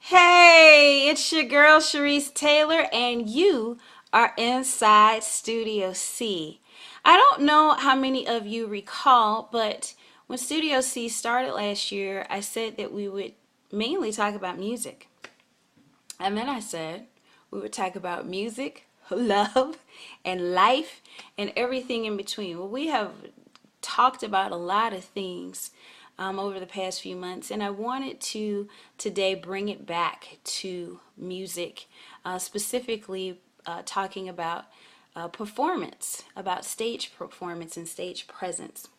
Hey, it's your girl Sharice Taylor, and you are inside Studio C. I don't know how many of you recall, but when Studio C started last year, I said that we would mainly talk about music. And then I said we would talk about music, love, and life, and everything in between. Well, we have talked about a lot of things over the past few months, and I wanted to today bring it back to music, specifically talking about performance, about stage performance and stage presence.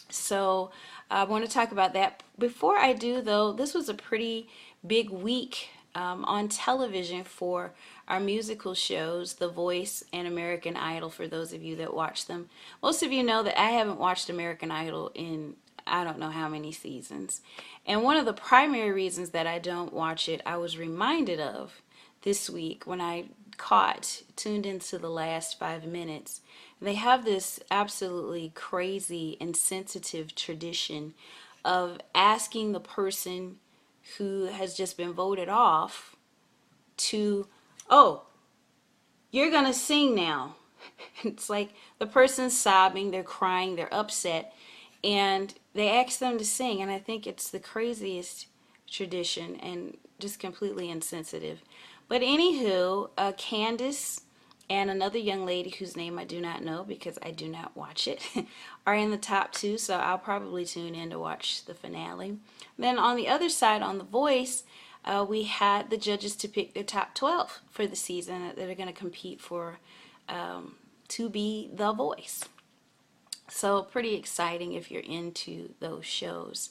So I want to talk about that. Before I do, though, this was a pretty big week on television for our musical shows, The Voice and American Idol, for those of you that watch them. Most of you know that I haven't watched American Idol in I don't know how many seasons. And one of the primary reasons that I don't watch it, I was reminded of this week when I tuned into the last 5 minutes. They have this absolutely crazy and sensitive tradition of asking the person who has just been voted off to, oh, you're going to sing now. It's like the person's sobbing, they're crying, they're upset, and they ask them to sing. And I think it's the craziest tradition and just completely insensitive. But anywho, Candace and another young lady whose name I do not know because I do not watch it are in the top two, so I'll probably tune in to watch the finale. Then on the other side, on The Voice, we had the judges to pick their top 12 for the season that are going to compete for to be The Voice. So pretty exciting if you're into those shows.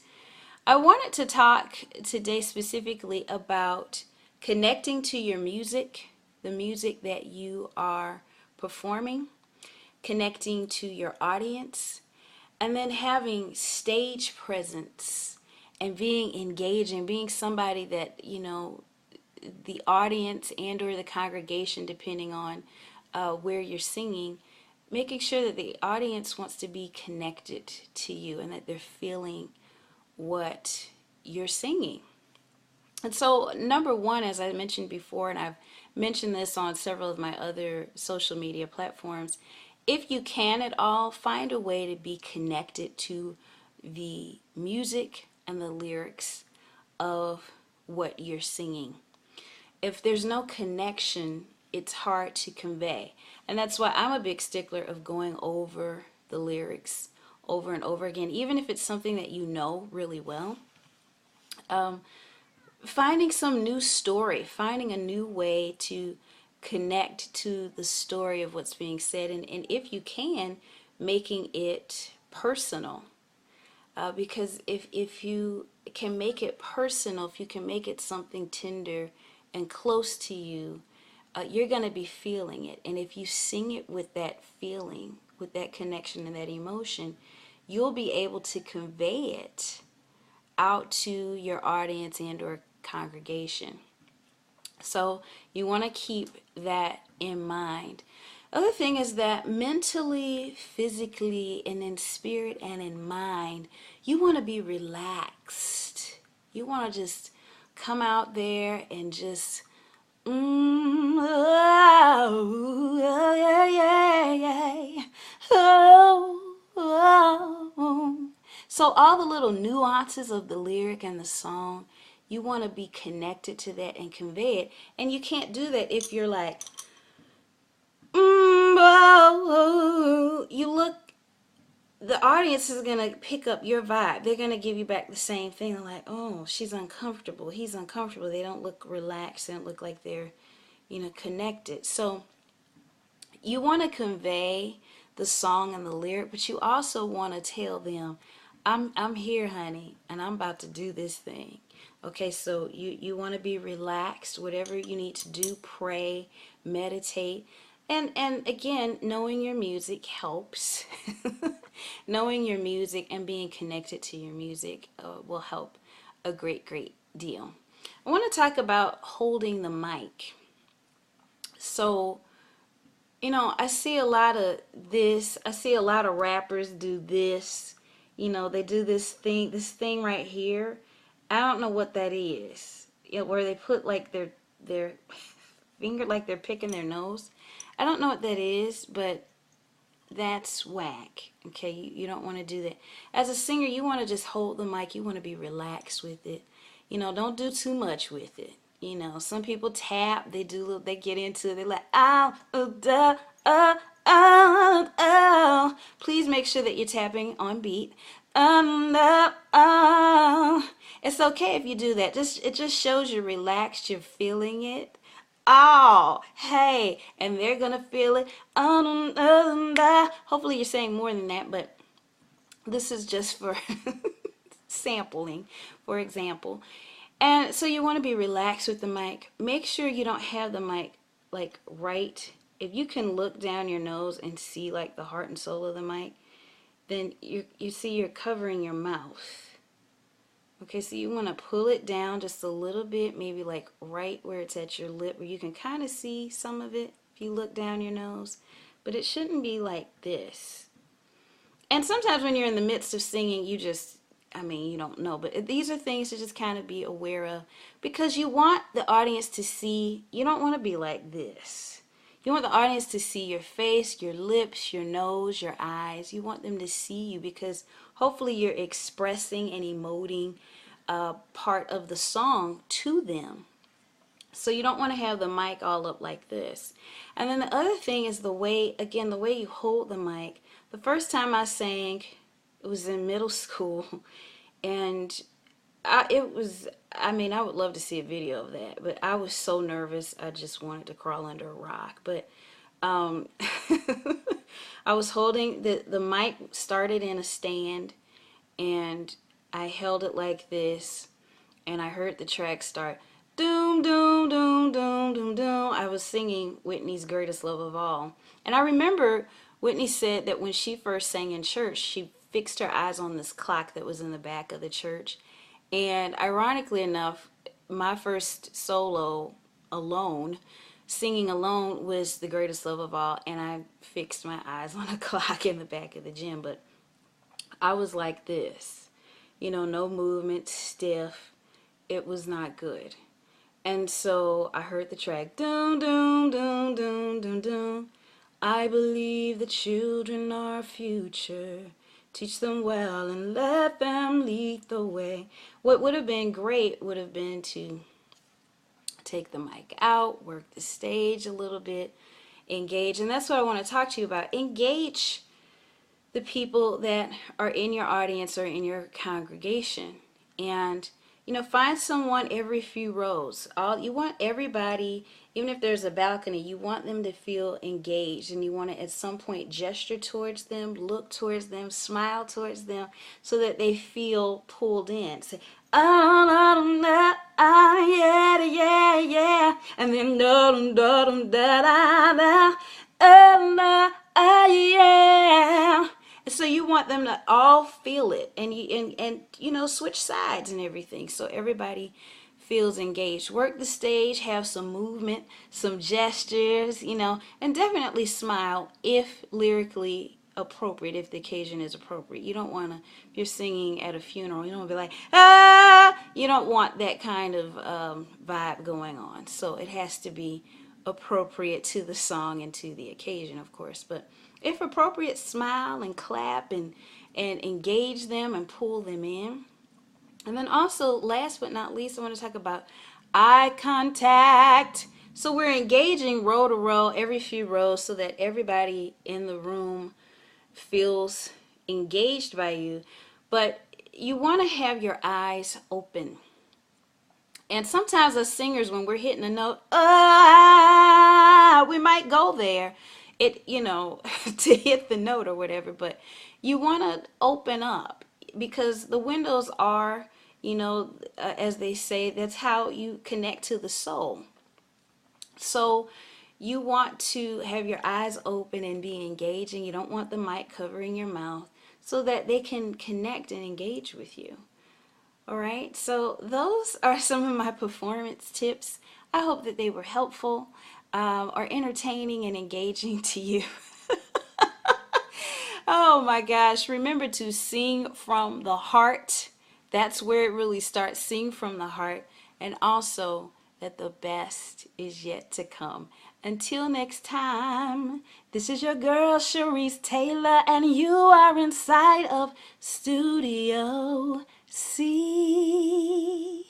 I wanted to talk today specifically about connecting to your music, the music that you are performing, connecting to your audience, and then having stage presence and being engaging, being somebody that, the audience and or the congregation, depending on where you're singing, making sure that the audience wants to be connected to you and that they're feeling what you're singing. And so, number one, as I mentioned before, and I've mentioned this on several of my other social media platforms, if you can at all, find a way to be connected to the music and the lyrics of what you're singing. If there's no connection, it's hard to convey. And that's why I'm a big stickler of going over the lyrics over and over again, even if it's something that you know really well. Finding some new story, finding a new way to connect to the story of what's being said, and if you can, making it personal. Because if you can make it personal, if you can make it something tender and close to you, you're going to be feeling it. And if you sing it with that feeling, with that connection and that emotion, you'll be able to convey it out to your audience and or congregation. So you want to keep that in mind. Other thing is that mentally, physically, and in spirit and in mind, you want to be relaxed. You want to just come out there and just oh, yeah, yeah, yeah. Oh, oh. So all the little nuances of the lyric and the song, you want to be connected to that and convey it. And you can't do that if you're like, oh. You look, the audience is going to pick up your vibe. They're going to give you back the same thing. They're like, oh, she's uncomfortable. He's uncomfortable. They don't look relaxed. They don't look like they're, connected. So you want to convey the song and the lyric, but you also want to tell them, I'm here, honey, and I'm about to do this thing. Okay, so you want to be relaxed, whatever you need to do, pray, meditate. And again, knowing your music helps. Knowing your music and being connected to your music will help a great deal. I want to talk about holding the mic. So, I see a lot of this. I see a lot of rappers do this. They do this thing right here. I don't know what that is. where they put like their finger like they're picking their nose. I don't know what that is, but that's whack. Okay, you don't want to do that. As a singer, you want to just hold the mic. You want to be relaxed with it. Don't do too much with it. Some people tap. They get into it. They're like, oh, oh, duh, oh, oh, oh. Please make sure that you're tapping on beat. No, oh. It's okay if you do that. It just shows you're relaxed. You're feeling it. Oh, hey, and they're gonna feel it. Hopefully, you're saying more than that, but this is just for sampling, for example. And so you want to be relaxed with the mic. Make sure you don't have the mic like right. If you can look down your nose and see like the heart and soul of the mic, then you see you're covering your mouth. Okay, so you want to pull it down just a little bit, maybe like right where it's at your lip, where you can kind of see some of it if you look down your nose. But it shouldn't be like this. And sometimes when you're in the midst of singing, you don't know. But these are things to just kind of be aware of, because you want the audience to see. You don't want to be like this. You want the audience to see your face, your lips, your nose, your eyes. You want them to see you, because hopefully you're expressing and emoting part of the song to them. So you don't want to have the mic all up like this. And then the other thing is the way you hold the mic. The first time I sang, it was in middle school, and I would love to see a video of that, but I was so nervous, I just wanted to crawl under a rock. But I was holding the mic, started in a stand, and I held it like this, and I heard the track start. Doom, doom, doom, doom, doom, doom. I was singing Whitney's Greatest Love of All. And I remember Whitney said that when she first sang in church, she fixed her eyes on this clock that was in the back of the church. And ironically enough, my first solo alone, singing alone, was The Greatest Love of All. And I fixed my eyes on a clock in the back of the gym. But I was like this, no movement, stiff. It was not good. And so I heard the track, doom, doom, doom, doom, doom, doom. I believe the children are our future. Teach them well and let them lead the way. What would have been great would have been to take the mic out, work the stage a little bit, engage. And that's what I want to talk to you about. Engage the people that are in your audience or in your congregation. And find someone every few rows. You want everybody, even if there's a balcony, you want them to feel engaged, and you want to at some point gesture towards them, look towards them, smile towards them, so that they feel pulled in. Say, oh, yeah, yeah, yeah, and then yeah. So you want them to all feel it, and switch sides and everything, so everybody feels engaged. Work the stage, have some movement, some gestures, and definitely smile if lyrically appropriate, if the occasion is appropriate. You don't want to, if you're singing at a funeral, you don't want to be like, ah, you don't want that kind of vibe going on. So it has to be appropriate to the song and to the occasion, of course. But if appropriate, smile and clap and engage them and pull them in. And then also, last but not least, I want to talk about eye contact. So we're engaging row to row, every few rows, so that everybody in the room feels engaged by you. But you want to have your eyes open. And sometimes as singers, when we're hitting a note, we might go there, to hit the note or whatever. But you want to open up, because the windows are, as they say, that's how you connect to the soul. So you want to have your eyes open and be engaging. You don't want the mic covering your mouth, so that they can connect and engage with you. All right, so those are some of my performance tips. I hope that they were helpful or entertaining and engaging to you. Oh my gosh, remember to sing from the heart. That's where it really starts. Sing from the heart. and also that the best is yet to come. Until next time, this is your girl Sharice Taylor, and you are inside of Studio C.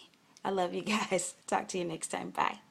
I love you guys. Talk to you next time. Bye.